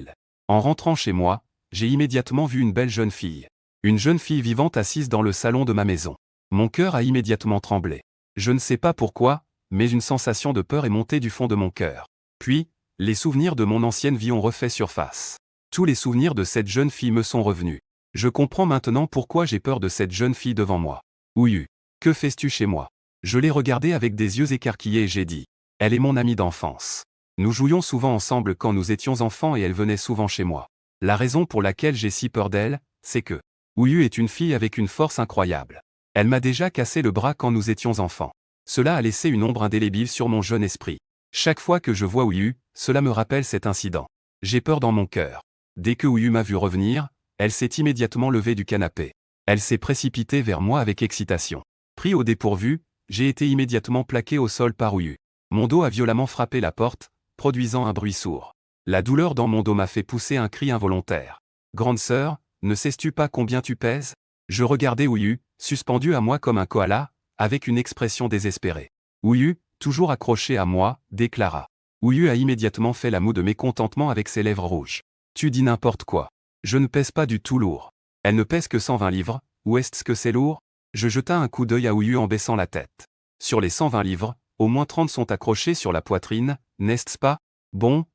En rentrant chez moi, j'ai immédiatement vu une belle jeune fille. Une jeune fille vivante assise dans le salon de ma maison. Mon cœur a immédiatement tremblé. Je ne sais pas pourquoi, mais une sensation de peur est montée du fond de mon cœur. Puis, les souvenirs de mon ancienne vie ont refait surface. Tous les souvenirs de cette jeune fille me sont revenus. Je comprends maintenant pourquoi j'ai peur de cette jeune fille devant moi. Ouyu, que fais-tu chez moi? Je l'ai regardée avec des yeux écarquillés et j'ai dit. Elle est mon amie d'enfance. Nous jouions souvent ensemble quand nous étions enfants et elle venait souvent chez moi. La raison pour laquelle j'ai si peur d'elle, c'est que Ouyu est une fille avec une force incroyable. Elle m'a déjà cassé le bras quand nous étions enfants. Cela a laissé une ombre indélébile sur mon jeune esprit. Chaque fois que je vois Ouyu, cela me rappelle cet incident. J'ai peur dans mon cœur. Dès que Ouyu m'a vu revenir, elle s'est immédiatement levée du canapé. Elle s'est précipitée vers moi avec excitation. Pris au dépourvu, j'ai été immédiatement plaqué au sol par Ouyu. Mon dos a violemment frappé la porte, produisant un bruit sourd. La douleur dans mon dos m'a fait pousser un cri involontaire. Grande sœur, ne sais-tu pas combien tu pèses? Je regardais Ouyu, suspendu à moi comme un koala, avec une expression désespérée. Ouyu, toujours accroché à moi, déclara. Ouyu a immédiatement fait la moue de mécontentement avec ses lèvres rouges. Tu dis n'importe quoi. Je ne pèse pas du tout lourd. Elle ne pèse que 120 livres, ou est-ce que c'est lourd? Je jeta un coup d'œil à Ouyu en baissant la tête. Sur les 120 livres, au moins 30 sont accrochés sur la poitrine, n'est-ce pas? Bon,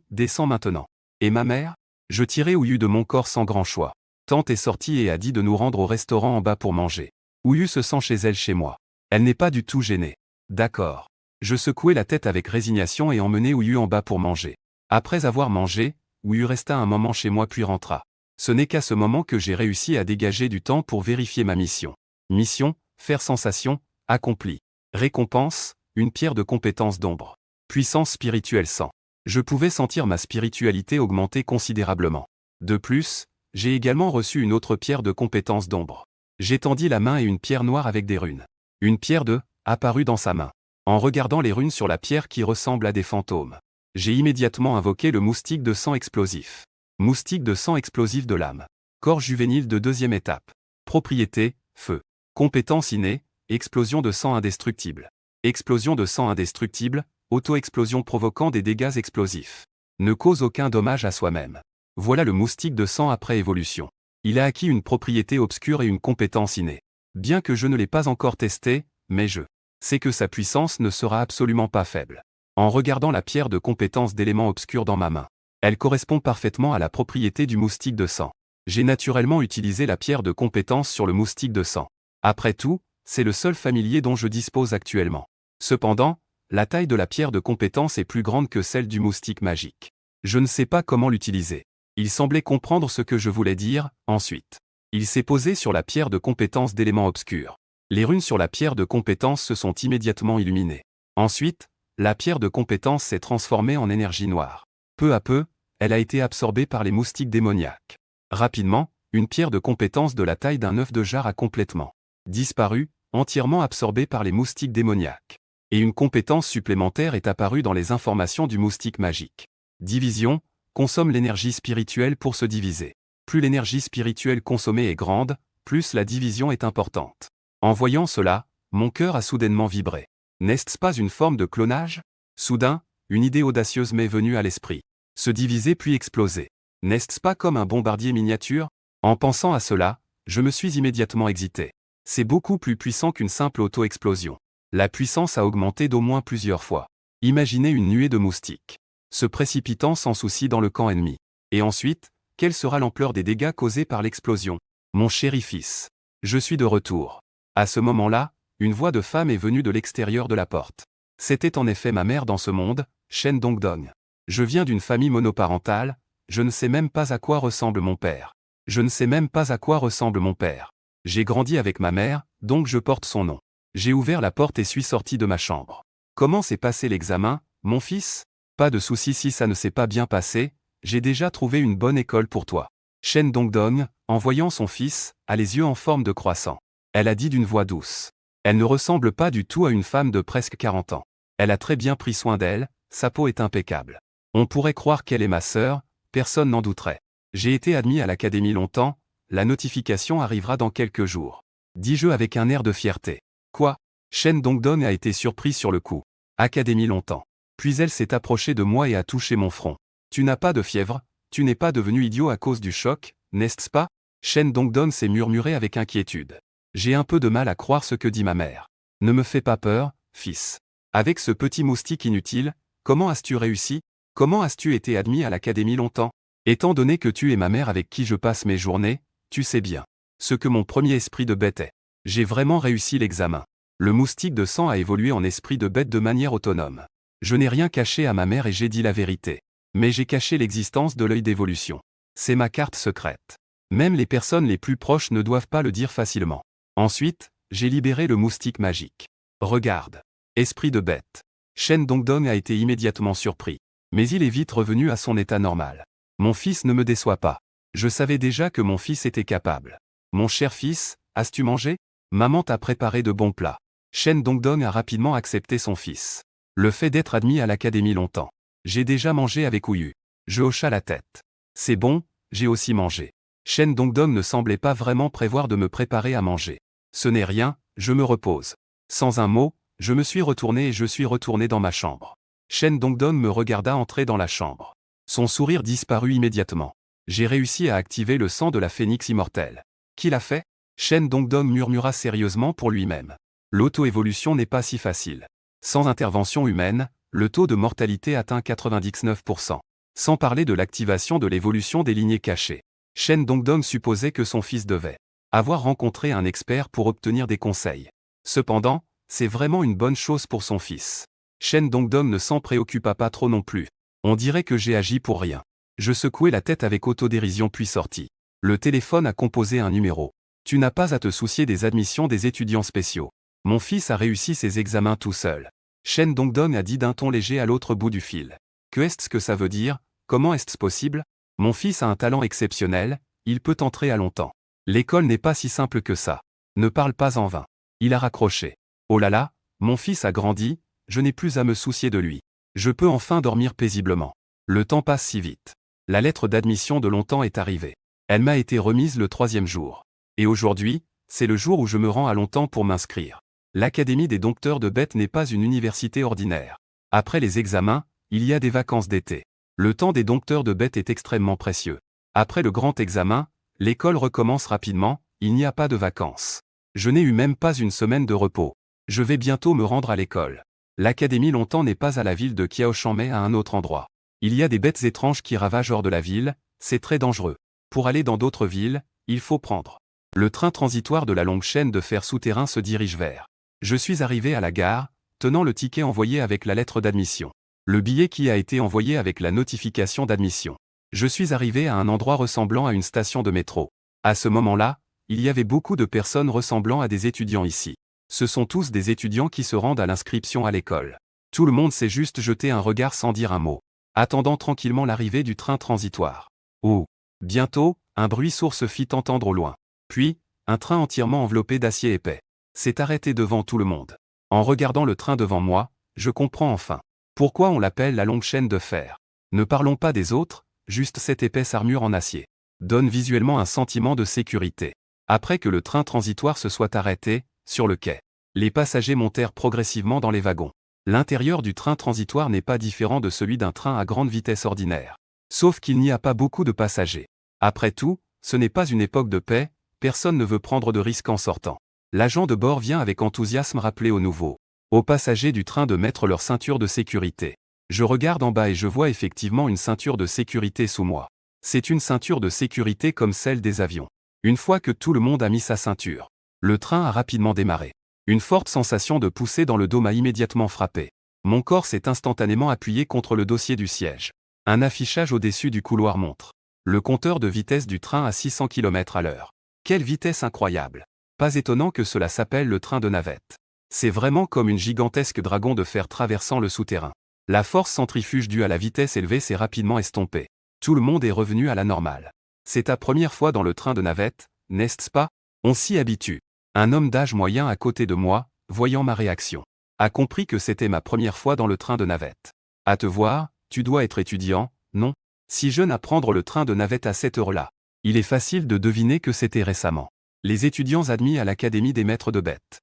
descends maintenant. Et ma mère? Je tirai Ouyu de mon corps sans grand choix. Tante est sortie et a dit de nous rendre au restaurant en bas pour manger. Ouyu se sent chez elle chez moi. Elle n'est pas du tout gênée. D'accord. Je secouai la tête avec résignation et emmenai Ouyu en bas pour manger. Après avoir mangé, Ouyu resta un moment chez moi puis rentra. Ce n'est qu'à ce moment que j'ai réussi à dégager du temps pour vérifier ma mission. Mission, faire sensation, accompli. Récompense, une pierre de compétence d'ombre. Puissance spirituelle 100. Je pouvais sentir ma spiritualité augmenter considérablement. De plus, j'ai également reçu une autre pierre de compétence d'ombre. J'étendis la main et une pierre noire avec des runes. Une pierre de apparut dans sa main. En regardant les runes sur la pierre qui ressemblent à des fantômes, j'ai immédiatement invoqué le moustique de sang explosif. Moustique de sang explosif de l'âme. Corps juvénile de deuxième étape. Propriété, feu. Compétence innée, explosion de sang indestructible. Explosion de sang indestructible, auto-explosion provoquant des dégâts explosifs. Ne cause aucun dommage à soi-même. Voilà le moustique de sang après évolution. Il a acquis une propriété obscure et une compétence innée. Bien que je ne l'ai pas encore testé, mais je sais que sa puissance ne sera absolument pas faible. En regardant la pierre de compétence d'élément obscur dans ma main, elle correspond parfaitement à la propriété du moustique de sang. J'ai naturellement utilisé la pierre de compétence sur le moustique de sang. Après tout, c'est le seul familier dont je dispose actuellement. Cependant, la taille de la pierre de compétence est plus grande que celle du moustique magique. Je ne sais pas comment l'utiliser. Il semblait comprendre ce que je voulais dire, ensuite. Il s'est posé sur la pierre de compétence d'élément obscur. Les runes sur la pierre de compétence se sont immédiatement illuminées. Ensuite, la pierre de compétence s'est transformée en énergie noire. Peu à peu, elle a été absorbée par les moustiques démoniaques. Rapidement, une pierre de compétence de la taille d'un œuf de jarre a complètement disparu, entièrement absorbée par les moustiques démoniaques. Et une compétence supplémentaire est apparue dans les informations du moustique magique. Division, consomme l'énergie spirituelle pour se diviser. Plus l'énergie spirituelle consommée est grande, plus la division est importante. En voyant cela, mon cœur a soudainement vibré. N'est-ce pas une forme de clonage? Soudain, une idée audacieuse m'est venue à l'esprit. Se diviser puis exploser. N'est-ce pas comme un bombardier miniature? En pensant à cela, je me suis immédiatement excité. C'est beaucoup plus puissant qu'une simple auto-explosion. La puissance a augmenté d'au moins plusieurs fois. Imaginez une nuée de moustiques se précipitant sans souci dans le camp ennemi. Et ensuite, quelle sera l'ampleur des dégâts causés par l'explosion? Mon chéri fils. Je suis de retour. À ce moment-là, une voix de femme est venue de l'extérieur de la porte. C'était en effet ma mère dans ce monde, Shen Dongdong. Je viens d'une famille monoparentale, je ne sais même pas à quoi ressemble mon père. Je ne sais même pas à quoi ressemble mon père. J'ai grandi avec ma mère, donc je porte son nom. J'ai ouvert la porte et suis sorti de ma chambre. Comment s'est passé l'examen, mon fils? Pas de souci si ça ne s'est pas bien passé, j'ai déjà trouvé une bonne école pour toi. Shen Dongdong, en voyant son fils, a les yeux en forme de croissant. Elle a dit d'une voix douce. Elle ne ressemble pas du tout à une femme de presque 40 ans. Elle a très bien pris soin d'elle, sa peau est impeccable. On pourrait croire qu'elle est ma sœur, personne n'en douterait. J'ai été admis à l'académie longtemps, la notification arrivera dans quelques jours. Dis-je avec un air de fierté. Quoi? Shen Dongdong a été surpris sur le coup. Académie longtemps. Puis elle s'est approchée de moi et a touché mon front. Tu n'as pas de fièvre, tu n'es pas devenu idiot à cause du choc, n'est-ce pas? Shen Dongdong s'est murmuré avec inquiétude. J'ai un peu de mal à croire ce que dit ma mère. Ne me fais pas peur, fils. Avec ce petit moustique inutile, comment as-tu réussi? Comment as-tu été admis à l'académie longtemps? Étant donné que tu es ma mère avec qui je passe mes journées, tu sais bien ce que mon premier esprit de bête est. J'ai vraiment réussi l'examen. Le moustique de sang a évolué en esprit de bête de manière autonome. Je n'ai rien caché à ma mère et j'ai dit la vérité. Mais j'ai caché l'existence de l'œil d'évolution. C'est ma carte secrète. Même les personnes les plus proches ne doivent pas le dire facilement. Ensuite, j'ai libéré le moustique magique. Regarde. Esprit de bête. Shen Dongdong a été immédiatement surpris. Mais il est vite revenu à son état normal. Mon fils ne me déçoit pas. Je savais déjà que mon fils était capable. Mon cher fils, as-tu mangé? Maman t'a préparé de bons plats. Shen Dongdong a rapidement accepté son fils. Le fait d'être admis à l'académie longtemps. J'ai déjà mangé avec Ouyu. Je hocha la tête. C'est bon, j'ai aussi mangé. Shen Dongdong ne semblait pas vraiment prévoir de me préparer à manger. Ce n'est rien, je me repose. Sans un mot, je me suis retourné et je suis retourné dans ma chambre. Shen Dongdong me regarda entrer dans la chambre. Son sourire disparut immédiatement. J'ai réussi à activer le sang de la phénix immortelle. Qui l'a fait? Shen Dongdong murmura sérieusement pour lui-même. L'auto-évolution n'est pas si facile. Sans intervention humaine, le taux de mortalité atteint 99%. Sans parler de l'activation de l'évolution des lignées cachées. Shen Dongdong supposait que son fils devait avoir rencontré un expert pour obtenir des conseils. Cependant, c'est vraiment une bonne chose pour son fils. Shen Dongdong ne s'en préoccupa pas trop non plus. On dirait que j'ai agi pour rien. Je secouai la tête avec autodérision puis sortis. Le téléphone a composé un numéro. Tu n'as pas à te soucier des admissions des étudiants spéciaux. Mon fils a réussi ses examens tout seul. Shen Dongdong a dit d'un ton léger à l'autre bout du fil. Que est-ce que ça veut dire? Comment est-ce possible? Mon fils a un talent exceptionnel, il peut entrer à longtemps. L'école n'est pas si simple que ça. Ne parle pas en vain. Il a raccroché. Oh là là, mon fils a grandi, je n'ai plus à me soucier de lui. Je peux enfin dormir paisiblement. Le temps passe si vite. La lettre d'admission de longtemps est arrivée. Elle m'a été remise le 3e jour. Et aujourd'hui, c'est le jour où je me rends à longtemps pour m'inscrire. L'Académie des dompteurs de bêtes n'est pas une université ordinaire. Après les examens, il y a des vacances d'été. Le temps des dompteurs de bêtes est extrêmement précieux. Après le grand examen, l'école recommence rapidement, il n'y a pas de vacances. Je n'ai eu même pas une semaine de repos. Je vais bientôt me rendre à l'école. L'Académie longtemps n'est pas à la ville de Qiaoshan mais à un autre endroit. Il y a des bêtes étranges qui ravagent hors de la ville, c'est très dangereux. Pour aller dans d'autres villes, il faut prendre le train transitoire de la longue chaîne de fer souterrain se dirige vers. Je suis arrivé à la gare, tenant le ticket envoyé avec la lettre d'admission. Le billet qui a été envoyé avec la notification d'admission. Je suis arrivé à un endroit ressemblant à une station de métro. À ce moment-là, il y avait beaucoup de personnes ressemblant à des étudiants ici. Ce sont tous des étudiants qui se rendent à l'inscription à l'école. Tout le monde s'est juste jeté un regard sans dire un mot, attendant tranquillement l'arrivée du train transitoire. Oh! Bientôt, un bruit sourd se fit entendre au loin. Puis, un train entièrement enveloppé d'acier épais s'est arrêté devant tout le monde. En regardant le train devant moi, je comprends enfin pourquoi on l'appelle la longue chaîne de fer. Ne parlons pas des autres, juste cette épaisse armure en acier donne visuellement un sentiment de sécurité. Après que le train transitoire se soit arrêté, sur le quai, les passagers montèrent progressivement dans les wagons. L'intérieur du train transitoire n'est pas différent de celui d'un train à grande vitesse ordinaire. Sauf qu'il n'y a pas beaucoup de passagers. Après tout, ce n'est pas une époque de paix, personne ne veut prendre de risques en sortant. L'agent de bord vient avec enthousiasme rappeler aux passagers du train de mettre leur ceinture de sécurité. Je regarde en bas et je vois effectivement une ceinture de sécurité sous moi. C'est une ceinture de sécurité comme celle des avions. Une fois que tout le monde a mis sa ceinture, le train a rapidement démarré. Une forte sensation de poussée dans le dos m'a immédiatement frappé. Mon corps s'est instantanément appuyé contre le dossier du siège. Un affichage au-dessus du couloir montre le compteur de vitesse du train à 600 km/h. Quelle vitesse incroyable! Pas étonnant que cela s'appelle le train de navette. C'est vraiment comme une gigantesque dragon de fer traversant le souterrain. La force centrifuge due à la vitesse élevée s'est rapidement estompée. Tout le monde est revenu à la normale. C'est ta première fois dans le train de navette, n'est-ce pas? On s'y habitue. Un homme d'âge moyen à côté de moi, voyant ma réaction, a compris que c'était ma première fois dans le train de navette. À te voir, tu dois être étudiant, non? Si jeune à prendre le train de navette à cette heure-là. Il est facile de deviner que c'était récemment. Les étudiants admis à l'Académie des maîtres de bêtes.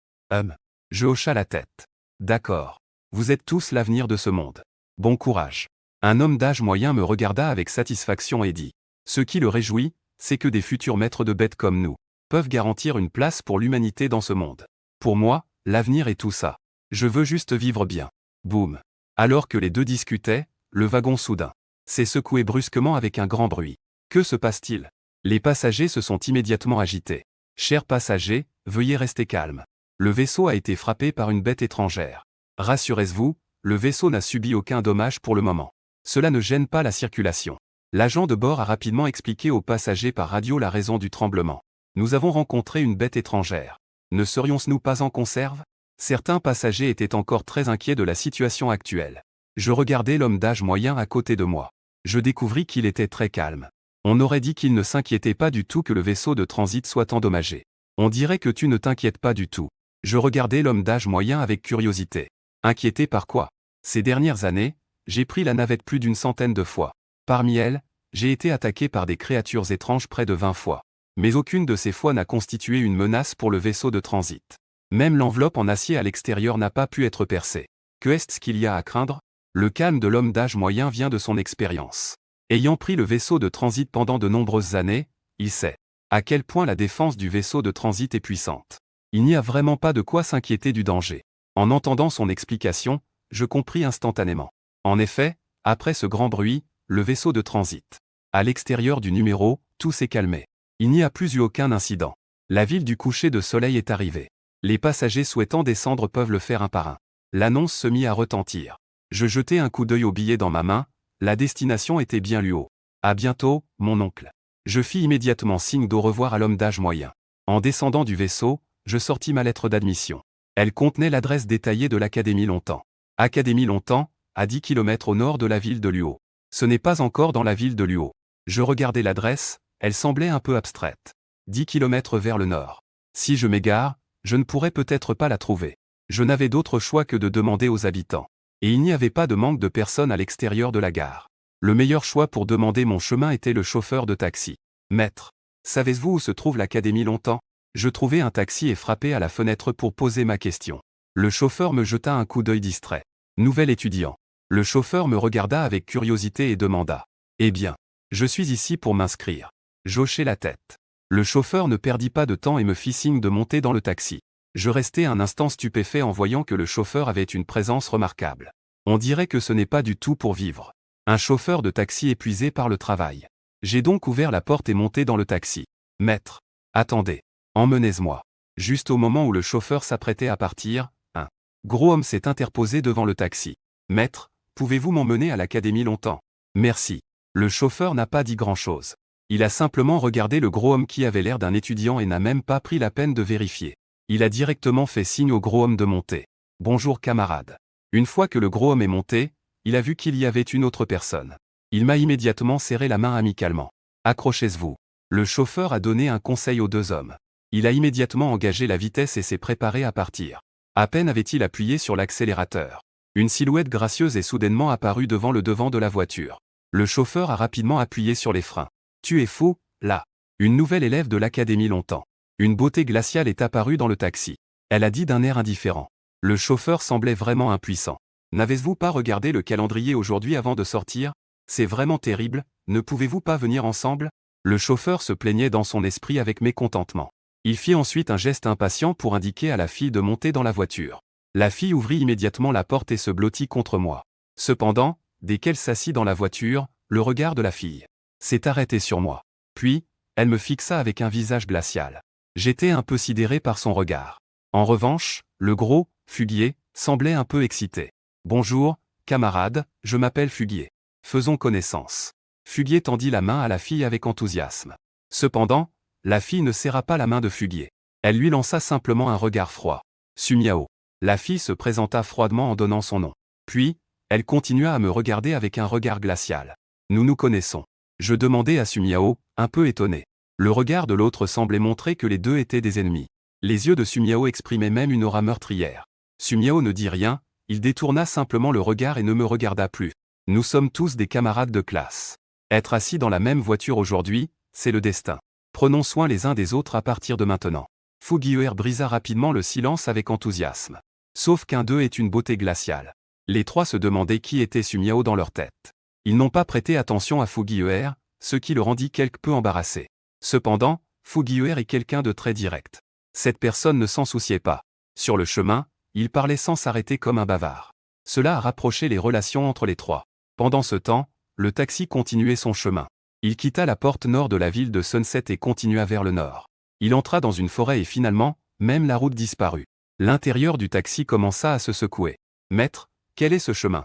Je hocha la tête. D'accord. Vous êtes tous l'avenir de ce monde. Bon courage. Un homme d'âge moyen me regarda avec satisfaction et dit. Ce qui le réjouit, c'est que des futurs maîtres de bêtes comme nous peuvent garantir une place pour l'humanité dans ce monde. Pour moi, l'avenir est tout ça. Je veux juste vivre bien. Boum. Alors que les deux discutaient, le wagon soudain s'est secoué brusquement avec un grand bruit. Que se passe-t-il? Les passagers se sont immédiatement agités. Chers passagers, veuillez rester calmes. Le vaisseau a été frappé par une bête étrangère. Rassurez-vous, le vaisseau n'a subi aucun dommage pour le moment. Cela ne gêne pas la circulation. L'agent de bord a rapidement expliqué aux passagers par radio la raison du tremblement. Nous avons rencontré une bête étrangère. Ne serions-nous pas en conserve? Certains passagers étaient encore très inquiets de la situation actuelle. Je regardais l'homme d'âge moyen à côté de moi. Je découvris qu'il était très calme. On aurait dit qu'il ne s'inquiétait pas du tout que le vaisseau de transit soit endommagé. On dirait que tu ne t'inquiètes pas du tout. Je regardais l'homme d'âge moyen avec curiosité. Inquiété par quoi? Ces dernières années, j'ai pris la navette plus d'une centaine de fois. Parmi elles, j'ai été attaqué par des créatures étranges près de 20 fois. Mais aucune de ces fois n'a constitué une menace pour le vaisseau de transit. Même l'enveloppe en acier à l'extérieur n'a pas pu être percée. Que est-ce qu'il y a à craindre? Le calme de l'homme d'âge moyen vient de son expérience. Ayant pris le vaisseau de transit pendant de nombreuses années, il sait à quel point la défense du vaisseau de transit est puissante. Il n'y a vraiment pas de quoi s'inquiéter du danger. En entendant son explication, je compris instantanément. En effet, après ce grand bruit, le vaisseau de transit. À l'extérieur du numéro, tout s'est calmé. Il n'y a plus eu aucun incident. La ville du coucher de soleil est arrivée. Les passagers souhaitant descendre peuvent le faire un par un. L'annonce se mit à retentir. Je jetai un coup d'œil au billet dans ma main, la destination était bien Luo. À bientôt, mon oncle. Je fis immédiatement signe d'au revoir à l'homme d'âge moyen. En descendant du vaisseau, je sortis ma lettre d'admission. Elle contenait l'adresse détaillée de l'Académie Longtemps. Académie Longtemps, à 10 km au nord de la ville de Luo. Ce n'est pas encore dans la ville de Luo. Je regardai l'adresse, elle semblait un peu abstraite. 10 km vers le nord. Si je m'égare, je ne pourrais peut-être pas la trouver. Je n'avais d'autre choix que de demander aux habitants. Et il n'y avait pas de manque de personnes à l'extérieur de la gare. Le meilleur choix pour demander mon chemin était le chauffeur de taxi. Maître, savez-vous où se trouve l'Académie Longtemps? Je trouvai un taxi et frappai à la fenêtre pour poser ma question. Le chauffeur me jeta un coup d'œil distrait. Nouvel étudiant. Le chauffeur me regarda avec curiosité et demanda. Eh bien, je suis ici pour m'inscrire. J'hochai la tête. Le chauffeur ne perdit pas de temps et me fit signe de monter dans le taxi. Je restai un instant stupéfait en voyant que le chauffeur avait une présence remarquable. On dirait que ce n'est pas du tout pour vivre. Un chauffeur de taxi épuisé par le travail. J'ai donc ouvert la porte et monté dans le taxi. Maître, attendez. Emmenez-moi. Juste au moment où le chauffeur s'apprêtait à partir, un gros homme s'est interposé devant le taxi. Maître, pouvez-vous m'emmener à l'Académie Longtemps? Merci. Le chauffeur n'a pas dit grand-chose. Il a simplement regardé le gros homme qui avait l'air d'un étudiant et n'a même pas pris la peine de vérifier. Il a directement fait signe au gros homme de monter. Bonjour camarade. Une fois que le gros homme est monté, il a vu qu'il y avait une autre personne. Il m'a immédiatement serré la main amicalement. Accrochez-vous. Le chauffeur a donné un conseil aux deux hommes. Il a immédiatement engagé la vitesse et s'est préparé à partir. À peine avait-il appuyé sur l'accélérateur. Une silhouette gracieuse est soudainement apparue devant le devant de la voiture. Le chauffeur a rapidement appuyé sur les freins. Tu es fou, là. Une nouvelle élève de l'Académie Longtemps. Une beauté glaciale est apparue dans le taxi. Elle a dit d'un air indifférent. Le chauffeur semblait vraiment impuissant. N'avez-vous pas regardé le calendrier aujourd'hui avant de sortir? C'est vraiment terrible, ne pouvez-vous pas venir ensemble? Le chauffeur se plaignait dans son esprit avec mécontentement. Il fit ensuite un geste impatient pour indiquer à la fille de monter dans la voiture. La fille ouvrit immédiatement la porte et se blottit contre moi. Cependant, dès qu'elle s'assit dans la voiture, le regard de la fille s'est arrêté sur moi. Puis, elle me fixa avec un visage glacial. J'étais un peu sidéré par son regard. En revanche, le gros, Fuguier, semblait un peu excité. Bonjour, camarade, je m'appelle Fuguier. Faisons connaissance. Fuguier tendit la main à la fille avec enthousiasme. Cependant, la fille ne serra pas la main de Fuguier. Elle lui lança simplement un regard froid. Sumiao. La fille se présenta froidement en donnant son nom. Puis, elle continua à me regarder avec un regard glacial. Nous nous connaissons. Je demandai à Sumiao, un peu étonné. Le regard de l'autre semblait montrer que les deux étaient des ennemis. Les yeux de Sumiao exprimaient même une aura meurtrière. Sumiao ne dit rien, il détourna simplement le regard et ne me regarda plus. Nous sommes tous des camarades de classe. Être assis dans la même voiture aujourd'hui, c'est le destin. Prenons soin les uns des autres à partir de maintenant. Fuguier brisa rapidement le silence avec enthousiasme. Sauf qu'un d'eux est une beauté glaciale. Les trois se demandaient qui était Sumiao dans leur tête. Ils n'ont pas prêté attention à Fuguier, ce qui le rendit quelque peu embarrassé. Cependant, Fuguier est quelqu'un de très direct. Cette personne ne s'en souciait pas. Sur le chemin, il parlait sans s'arrêter comme un bavard. Cela a rapproché les relations entre les trois. Pendant ce temps, le taxi continuait son chemin. Il quitta la porte nord de la ville de Sunset et continua vers le nord. Il entra dans une forêt et finalement, même la route disparut. L'intérieur du taxi commença à se secouer. Maître, quel est ce chemin?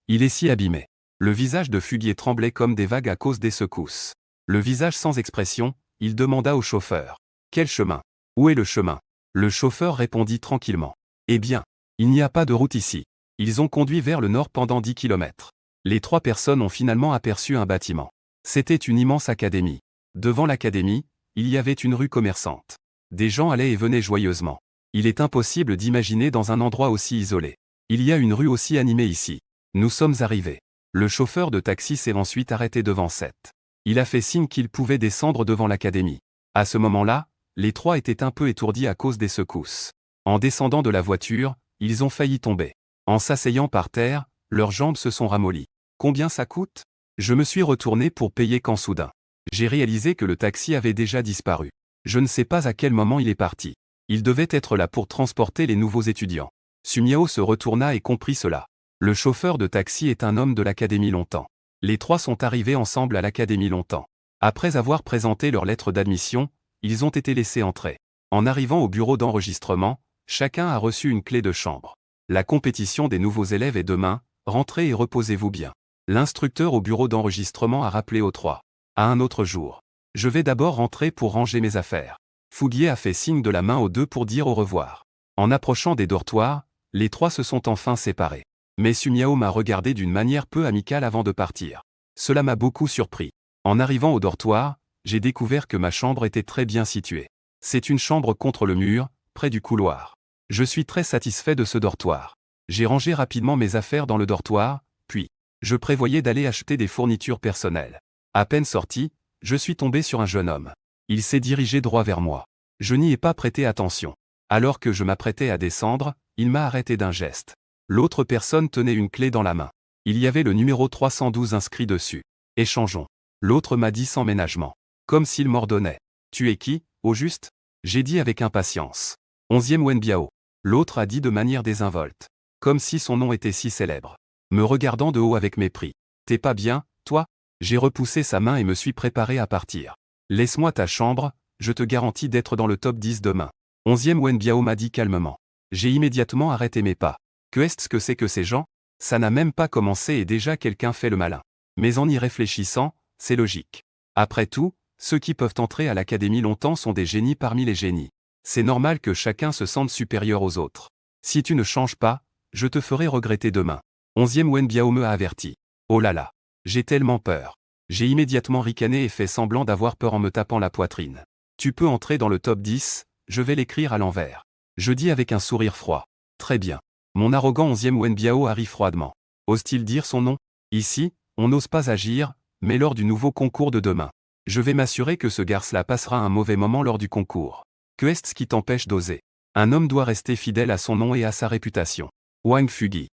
Il est si abîmé. Le visage de Fuguier tremblait comme des vagues à cause des secousses. Le visage sans expression, il demanda au chauffeur. Quel chemin? Où est le chemin? Le chauffeur répondit tranquillement. Eh bien, il n'y a pas de route ici. Ils ont conduit vers le nord pendant 10 km. Les trois personnes ont finalement aperçu un bâtiment. C'était une immense académie. Devant l'académie, il y avait une rue commerçante. Des gens allaient et venaient joyeusement. Il est impossible d'imaginer dans un endroit aussi isolé. Il y a une rue aussi animée ici. Nous sommes arrivés. Le chauffeur de taxi s'est ensuite arrêté devant cette. Il a fait signe qu'il pouvait descendre devant l'académie. À ce moment-là, les trois étaient un peu étourdis à cause des secousses. En descendant de la voiture, ils ont failli tomber. En s'asseyant par terre, leurs jambes se sont ramollies. Combien ça coûte? Je me suis retourné pour payer quand soudain, j'ai réalisé que le taxi avait déjà disparu. Je ne sais pas à quel moment il est parti. Il devait être là pour transporter les nouveaux étudiants. Sumiao se retourna et comprit cela. Le chauffeur de taxi est un homme de l'Académie Longtemps. Les trois sont arrivés ensemble à l'Académie Longtemps. Après avoir présenté leur lettre d'admission, ils ont été laissés entrer. En arrivant au bureau d'enregistrement, chacun a reçu une clé de chambre. La compétition des nouveaux élèves est demain, rentrez et reposez-vous bien. L'instructeur au bureau d'enregistrement a rappelé aux trois. À un autre jour. Je vais d'abord rentrer pour ranger mes affaires. Fouguier a fait signe de la main aux deux pour dire au revoir. En approchant des dortoirs, les trois se sont enfin séparés. Mais Sumiao m'a regardé d'une manière peu amicale avant de partir. Cela m'a beaucoup surpris. En arrivant au dortoir, j'ai découvert que ma chambre était très bien située. C'est une chambre contre le mur, près du couloir. Je suis très satisfait de ce dortoir. J'ai rangé rapidement mes affaires dans le dortoir, puis, je prévoyais d'aller acheter des fournitures personnelles. À peine sorti, je suis tombé sur un jeune homme. Il s'est dirigé droit vers moi. Je n'y ai pas prêté attention. Alors que je m'apprêtais à descendre, il m'a arrêté d'un geste. L'autre personne tenait une clé dans la main. Il y avait le numéro 312 inscrit dessus. Échangeons. L'autre m'a dit sans ménagement. Comme s'il m'ordonnait. Tu es qui, au juste? J'ai dit avec impatience. 11e Wenbiao. L'autre a dit de manière désinvolte. Comme si son nom était si célèbre. Me regardant de haut avec mépris. T'es pas bien, toi? J'ai repoussé sa main et me suis préparé à partir. Laisse-moi ta chambre, je te garantis d'être dans le top 10 demain. 11e Wenbiao m'a dit calmement. J'ai immédiatement arrêté mes pas. Qu'est-ce que c'est que ces gens? Ça n'a même pas commencé et déjà quelqu'un fait le malin. Mais en y réfléchissant, c'est logique. Après tout, ceux qui peuvent entrer à l'académie longtemps sont des génies parmi les génies. C'est normal que chacun se sente supérieur aux autres. Si tu ne changes pas, je te ferai regretter demain. 11e Wenbiao me a averti. Oh là là. J'ai tellement peur. J'ai immédiatement ricané et fait semblant d'avoir peur en me tapant la poitrine. Tu peux entrer dans le top 10, je vais l'écrire à l'envers. Je dis avec un sourire froid. Très bien. Mon arrogant 11e Wenbiao arrive froidement. Ose-t-il dire son nom? Ici, on n'ose pas agir, mais lors du nouveau concours de demain. Je vais m'assurer que ce garce-là passera un mauvais moment lors du concours. Qu'est-ce qui t'empêche d'oser? Un homme doit rester fidèle à son nom et à sa réputation. Wang Fugi.